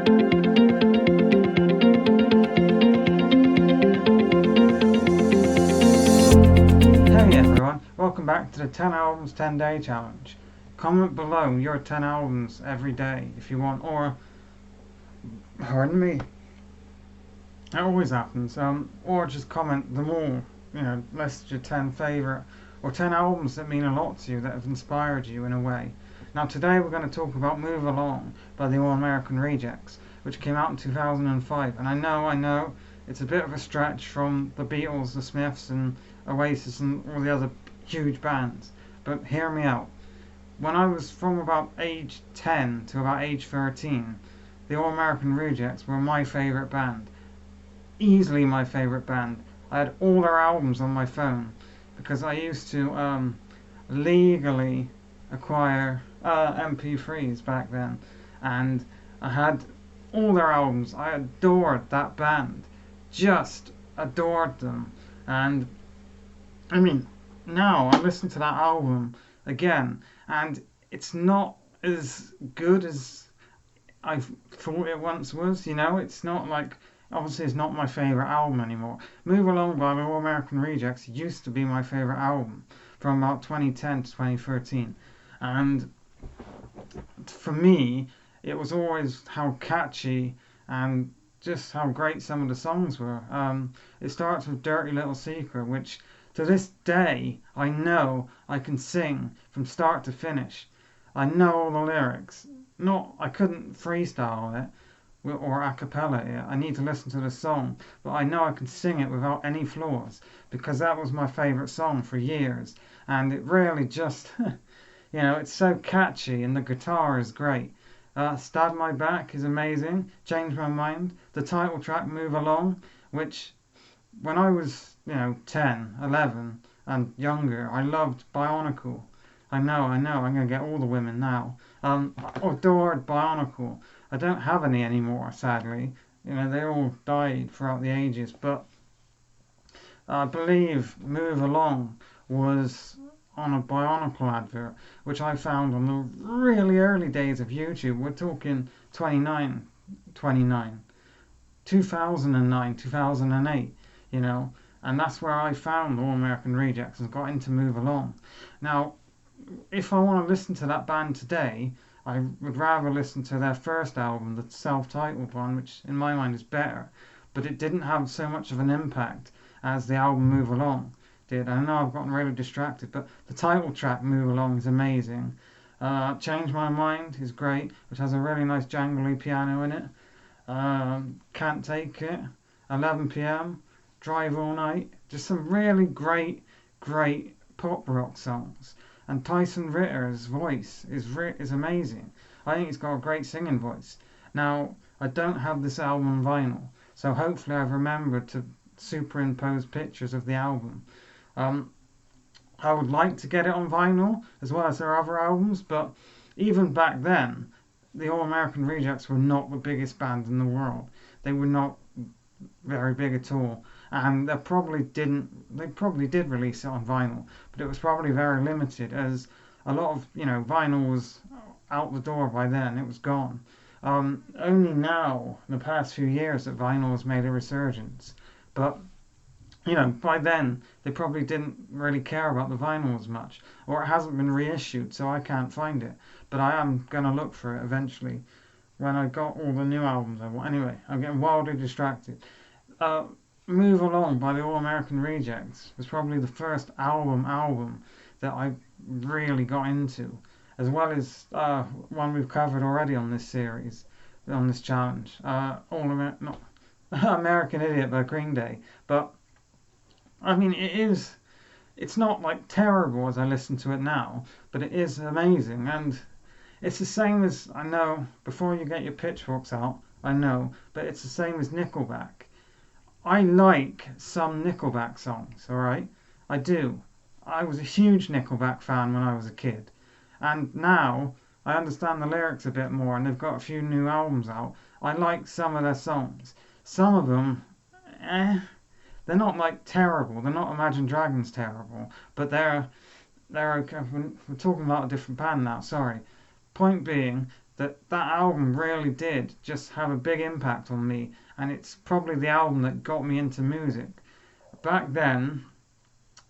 Hey everyone, welcome back to the 10 albums 10 day challenge. Comment below your 10 albums every day if you want, or, pardon me, that always happens, or just comment them all, list your 10 favourite, or 10 albums that mean a lot to you, that have inspired you in a way. Now today we're going to talk about Move Along by the All American Rejects, which came out in 2005, and I know, it's a bit of a stretch from the Beatles, the Smiths, and Oasis, and all the other huge bands, but hear me out. When I was from about age 10 to about age 13, the All American Rejects were my favourite band. Easily my favourite band. I had all their albums on my phone because I used to legally acquire MP3s back then, and I had all their albums. I adored that band, just adored them. And I mean, now I listen to that album again, and it's not as good as I thought it once was. It's not like, obviously it's not my favourite album anymore. Move Along by the All American Rejects used to be my favourite album from about 2010 to 2013, and for me it was always how catchy and just how great some of the songs were. It starts with Dirty Little Secret, which to this day I know I can sing from start to finish. I know all the lyrics. I couldn't freestyle it or a cappella it. I need to listen to the song, but I know I can sing it without any flaws because that was my favourite song for years, and it really just, it's so catchy and the guitar is great. Stab My Back is amazing. Change My Mind. The title track, Move Along, which when I was, 10, 11 and younger, I loved Bionicle. I know, I'm going to get all the women now. I adored Bionicle. I don't have any anymore, sadly. They all died throughout the ages, but I believe Move Along was on a Bionicle advert, which I found on the really early days of YouTube. We're talking 2009, 2008, and that's where I found All American Rejects and got into Move Along. Now, if I want to listen to that band today, I would rather listen to their first album, the self-titled one, which in my mind is better, but it didn't have so much of an impact as the album Move Along did. I know I've gotten really distracted, but the title track Move Along is amazing. Change My Mind is great, which has a really nice jangly piano in it. Can't Take It, 11 p.m, Drive All Night, just some really great pop rock songs. And Tyson Ritter's voice is amazing. I think he's got a great singing voice. Now, I don't have this album on vinyl, so hopefully I've remembered to superimpose pictures of the album. I would like to get it on vinyl as well as their other albums, but even back then, the All American Rejects were not the biggest band in the world. They were not very big at all, and they probably did release it on vinyl, but it was probably very limited, as a lot of vinyl was out the door by then. It was gone. Only now, in the past few years, that vinyl has made a resurgence, but by then they probably didn't really care about the vinyl as much, or it hasn't been reissued, so I can't find it, but I am gonna look for it eventually when I got all the new albums I want. Anyway, I'm getting wildly distracted. Move Along by the All American Rejects was probably the first album that I really got into, as well as one we've covered already on this series, on this challenge. Not American Idiot by Green Day, but I mean it's not like terrible as I listen to it now, but it is amazing, and it's the same as, I know, before you get your pitchforks out, I know, but it's the same as Nickelback. I like some Nickelback songs, alright? I do. I was a huge Nickelback fan when I was a kid. And now I understand the lyrics a bit more, and they've got a few new albums out. I like some of their songs. Some of them, they're not like terrible. They're not Imagine Dragons terrible, but they're okay. We're talking about a different band now, sorry. Point being, that album really did just have a big impact on me, and it's probably the album that got me into music. Back then,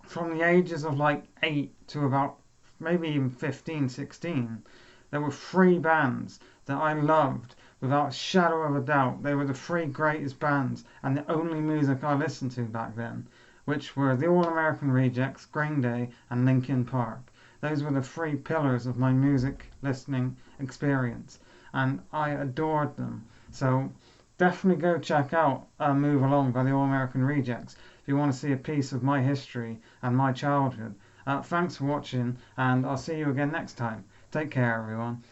from the ages of like 8 to about maybe even 15, 16, there were three bands that I loved without a shadow of a doubt. They were the three greatest bands and the only music I listened to back then, which were the All American Rejects, Green Day, and Linkin Park. Those were the three pillars of my music listening experience, and I adored them. So definitely go check out Move Along by the All American Rejects if you want to see a piece of my history and my childhood. Thanks for watching, and I'll see you again next time. Take care, everyone.